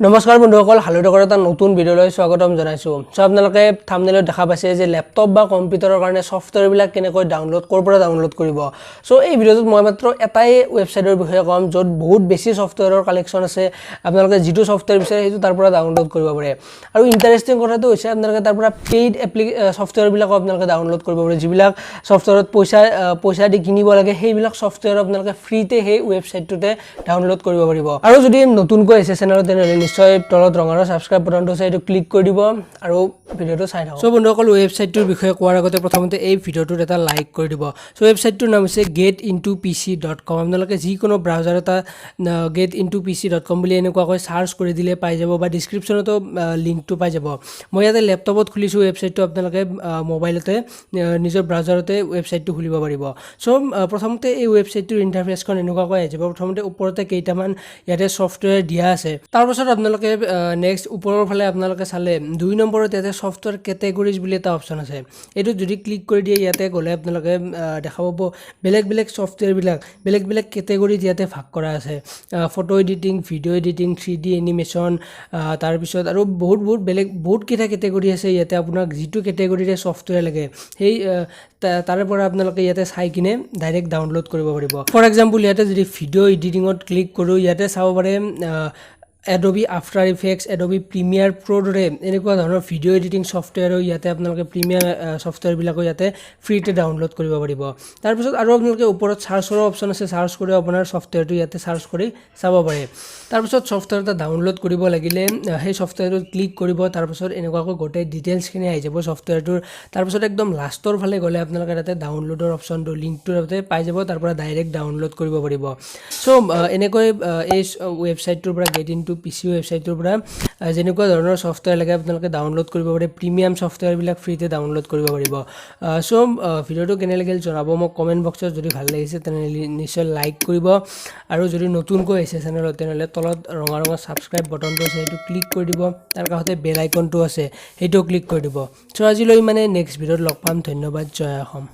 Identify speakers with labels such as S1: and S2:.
S1: নমস্কাৰ বন্ধুসকল হালুডকৰ এটা নতুন ভিডিঅ'লৈ স্বাগতম জনাইছো। সো আপোনালোকে থাম্বনেলত দেখা পাইছে যে ল্যাপটপ বা কম্পিউটাৰৰ কাৰণে সফটৱেৰবিলাক কেনেকৈ ডাউনলোড কৰপৰা ডাউনলোড কৰিব। সো এই ভিডিঅ'টোত মই মাত্ৰ এটাই ৱেবছাইটৰ বিষয়ে ক'ম য'ত বহুত বেছি সফটৱেৰৰ কালেকশ্যন আছে। আপোনালোকে যেটো সফটৱেৰ বিচাৰে সেইটো তাৰ পৰা ডাউনলোড কৰিব পাৰে। আৰু ইন্টাৰেষ্টিং কথাটো হৈছে আপোনালোকে তাৰ পৰা পেইড সফটৱেৰবিলাক আপোনালোকে ডাউনলোড কৰিব পাৰে। যিবিলাক সফটৱেৰত পইচা দি কিনিব লাগে সেইবিলাক সফটৱেৰ আপোনালোকে ফ্ৰীতে সেই ৱেবছাইটটোতে ডাউনলোড কৰিব পাৰিব। আৰু যদি নতুনকৈ আছে চেনেলত তেনেহ'লে নিশ্চয় তলত ৰঙৰ সাবস্ক্ৰাইব বাটনটো আছে, এইটো ক্লিক কৰি দিব আৰু ভিডিঅ'টো চাই থাকক। সো বন্ধুসকল ৱেবছাইটটোৰ বিষয়ে কোৱাৰ আগতে প্ৰথমতে এই ভিডিঅ'টোত এটা লাইক কৰি দিব। সো ৱেবছাইটটোৰ নাম হৈছে getintopc.com। আপোনালোকে যিকোনো ব্ৰাউজাৰ এটা getintopc.com বুলি এনেকুৱাকৈ সাৰ্চ কৰি দিলে পাই যাব বা ডেসক্ৰিপচনতো লিংকটো পাই যাব। মই ইয়াতে ল্যাপটপত খুলিছো ৱেবছাইটটো, আপোনালোকে মোবাইলতে নিজৰ ব্ৰাউজাৰতে ৱেবছাইটটো খুলিব পাৰিব। সো প্ৰথমতে এই ৱেবছাইটটোৰ ইন্টাৰফেসখন এনেকুৱাকৈ আহিব। প্ৰথমতে ওপৰতে কেইটামান ইয়াতে সফটৱেৰ দিয়া আছে। তাৰ পাছত আপোনালোকে নেক্সট ওপৰৰ ফালে আপোনালোকে চালে 2 নম্বৰত ইয়াতে সফটৱেৰ কেটেগৰিজ বুলি এটা অপচন আছে। এইটো যদি ক্লিক কৰি দিয়ে ইয়াতে গ'লে আপোনালোকে দেখা পাব বেলেগ সফটৱেৰবিলাক বেলেগ কেটেগৰিজ ইয়াতে ভাগ কৰা আছে। Photo editing, video' editing, 3D animation, তাৰ পিছত আৰু বহুত কেইটা কেটেগৰি আছে। ইয়াতে আপোনাক যিটো কেটেগৰিৰে সফটৱেৰ লাগে সেই তাৰে পৰা আপোনালোকে ইয়াতে চাই কিনে ডাইৰেক্ট ডাউনলোড কৰিব পাৰিব। ফৰ এক্সাম্পল ইয়াতে যদি ভিডিঅ' এডিটিঙত ক্লিক কৰোঁ ইয়াতে চাব পাৰে Adobe After Effects, Adobe Premiere Pro দৰে এনেকুৱা ধৰণৰ ভিডিঅ' এডিটিং সফটৱেৰো ইয়াতে আপোনালোকে প্ৰিমিয়াৰ সফটৱেৰবিলাকো ইয়াতে ফ্ৰীতে ডাউনলোড কৰিব পাৰিব। তাৰপিছত আৰু আপোনালোকে ওপৰত সাৰ্চৰ অপচন আছে, সাৰ্চ কৰি আপোনাৰ সফটৱেৰটো ইয়াতে সাৰ্চ কৰি চাব পাৰে। তাৰপিছত সফটৱেৰ এটা ডাউনলোড কৰিব লাগিলে সেই সফটৱেৰটোত ক্লিক কৰিব। তাৰপিছত এনেকুৱাকৈ গোটেই ডিটেইলছখিনি আহি যাব সফটৱেৰটোৰ। তাৰপিছত একদম লাষ্টৰ ফালে গ'লে আপোনালোকে তাতে ডাউনলোডৰ অপচনটো লিংকটো তাতে পাই যাব, তাৰ পৰা ডাইৰেক্ট ডাউনলোড কৰিব পাৰিব। সো এনেকৈ এই ৱেবছাইটটোৰ পৰা getintopc ৱেবছাইটটোৰ পৰা যেনেকুৱা ধৰণৰ সফটৱেৰ লাগে আপোনালোকে ডাউনলোড কৰিব পাৰে। প্ৰিমিয়াম সফটৱেৰবিলাক ফ্ৰীতে ডাউনলোড কৰিব পাৰিব। সো ভিডিঅ'টো কেনে লাগিল জনাব মোক কমেণ্ট বক্সত। যদি ভাল লাগিছে তেনেহ'লে নিশ্চয় লাইক কৰিব, আৰু যদি নতুনকৈ আহিছে চেনেলত তেনেহ'লে তলত ৰঙা সাবস্ক্ৰাইব বাটনটো আছে সেইটো ক্লিক কৰি দিব। তাৰ কাষতে বেল আইকনটো আছে সেইটো ক্লিক কৰি দিব। সো আজিলৈ নেক্সট ভিডিঅ'ত লগ পাম। ধন্যবাদ। জয় অসম।